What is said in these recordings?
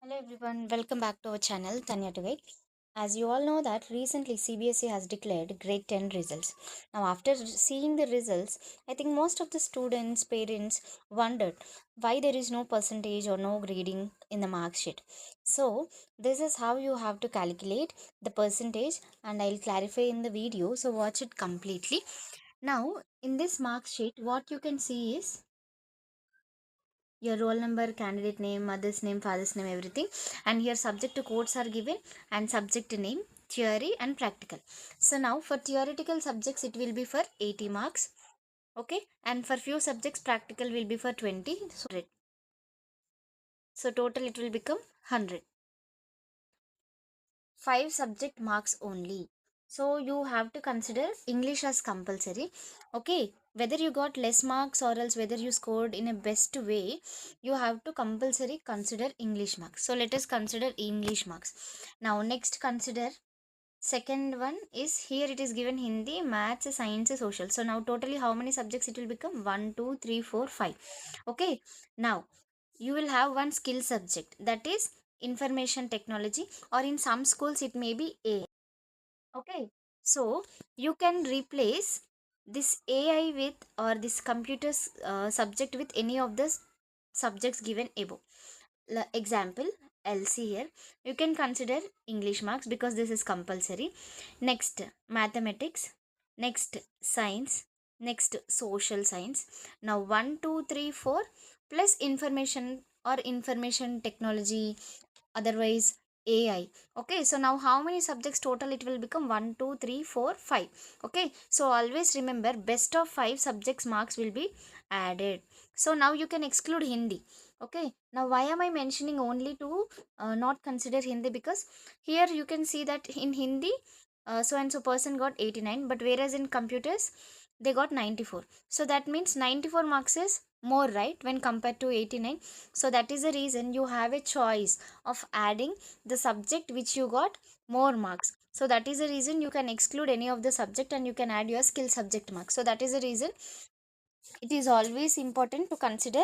Hello everyone, welcome back to our channel Tanya Today. As you all know that recently CBSE has declared grade 10 results. Now after seeing the results, I think most of the students, parents wondered why there is no percentage or no grading in the mark sheet. So this is how you have to calculate the percentage and I'll clarify in the video, so watch it completely. Now in this mark sheet what you can see is your roll number, candidate name, mother's name, father's name, everything, and here subject to codes are given and subject name, theory and practical. So now for theoretical subjects it will be for 80 marks, okay, and for few subjects practical will be for 20, so total it will become 100. 5 subject marks only. So you have to consider English as compulsory. Okay, whether you got less marks or else whether you scored in a best way, you have to compulsory consider English marks. So let us consider English marks. Now next consider second one is here it is given Hindi, maths, science, social. So now totally how many subjects it will become? 1, 2, 3, 4, 5. Okay, now you will have one skill subject, that is information technology, or in some schools it may be AI. Okay, so you can replace this AI with or this computer subject with any of the subjects given above. Example, LC here. You can consider English marks because this is compulsory. Next, mathematics. Next, science. Next, social science. Now, 1, 2, 3, 4 plus information or information technology, otherwise AI. Okay, so now how many subjects total it will become? 1, 2, 3, 4, 5. Okay, so always remember best of 5 subjects marks will be added. So now you can exclude Hindi. Okay, now why am I mentioning only to not consider Hindi? Because here you can see that in Hindi so and so person got 89, but whereas in computers they got 94. So that means 94 marks is more, right, when compared to 89. So that is the reason you have a choice of adding the subject which you got more marks. So that is the reason you can exclude any of the subject and you can add your skill subject marks. So that is the reason it is always important to consider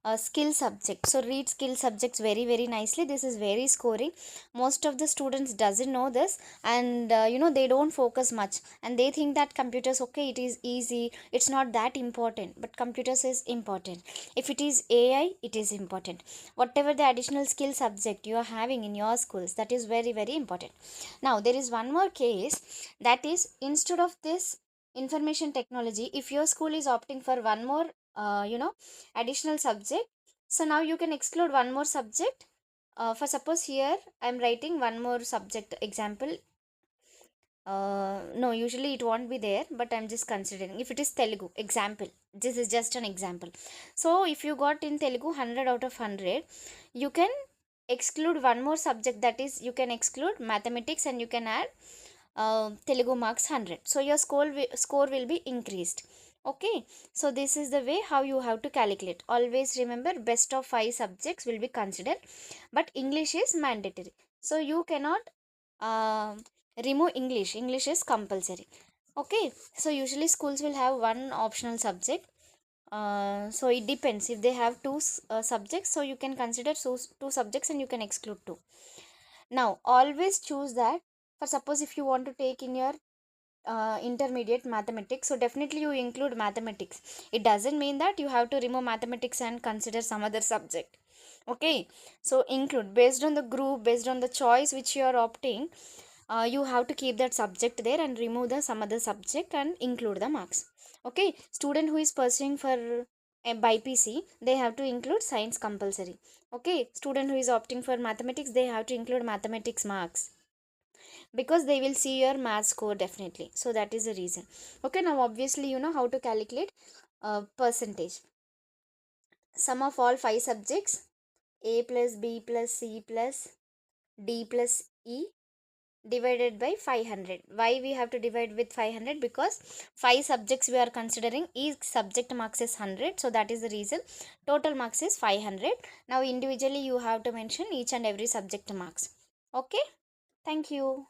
a skill subject. So read skill subjects very nicely. This is very scoring. Most of the students doesn't know this, and they don't focus much and they think that computers, okay, it is easy, it's not that important, but computers is important. If it is AI, it is important. Whatever the additional skill subject you are having in your schools, that is very important. Now there is one more case, that is instead of this information technology, if your school is opting for one more additional subject, so now you can exclude one more subject. For suppose here I am writing one more subject example. No, usually it won't be there, but I'm just considering if it is Telugu example. This is just an example. So if you got in Telugu 100 out of 100, you can exclude one more subject, that is you can exclude mathematics and you can add Telugu marks 100. So your score will be increased. Okay, so this is the way how you have to calculate. Always remember best of 5 subjects will be considered, but English is mandatory. So you cannot uh, remove English is compulsory. Okay, so usually schools will have one optional subject. So it depends, if they have two subjects, so you can consider two subjects and you can exclude two. Now always choose that, for suppose if you want to take in your intermediate mathematics, so definitely you include mathematics. It doesn't mean that you have to remove mathematics and consider some other subject. Okay, so include based on the group, based on the choice which you are opting. You have to keep that subject there and remove the some other subject and include the marks. Okay, student who is pursuing for a BPC, they have to include science compulsory. Okay, student who is opting for mathematics, they have to include mathematics marks because they will see your math score definitely. So that is the reason. Okay, now obviously you know how to calculate percentage. Sum of all 5 subjects, A plus B plus C plus D plus E divided by 500. Why we have to divide with 500? Because 5 subjects we are considering, each subject marks is 100, so that is the reason total marks is 500. Now individually you have to mention each and every subject marks. Okay, thank you.